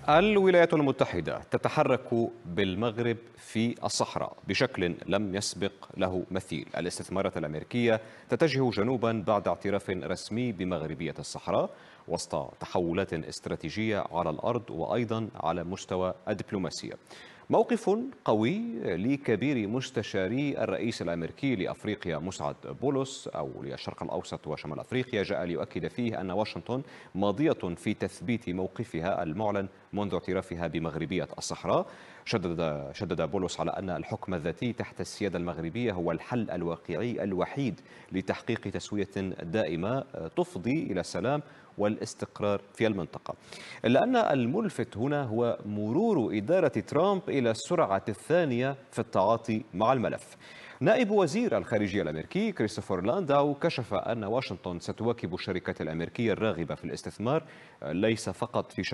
الولايات المتحدة تتحرك بالمغرب في الصحراء بشكل لم يسبق له مثيل. الاستثمارات الأمريكية تتجه جنوبا بعد اعتراف رسمي بمغربية الصحراء وسط تحولات استراتيجية على الأرض وأيضا على مستوى الدبلوماسية. موقف قوي لكبير مستشاري الرئيس الأمريكي لأفريقيا مسعد بولس أو للشرق الأوسط وشمال أفريقيا جاء ليؤكد فيه أن واشنطن ماضية في تثبيت موقفها المعلن منذ اعترافها بمغربية الصحراء. شدد بولس على أن الحكم الذاتي تحت السيادة المغربية هو الحل الواقعي الوحيد لتحقيق تسوية دائمة تفضي إلى السلام والاستقرار في المنطقة. إلا أن الملفت هنا هو مرور إدارة ترامب إلى السرعة الثانية في التعاطي مع الملف. نائب وزير الخارجية الأمريكي كريستوفر لانداو كشف أن واشنطن ستواكب الشركات الأمريكية الراغبة في الاستثمار ليس فقط في شمال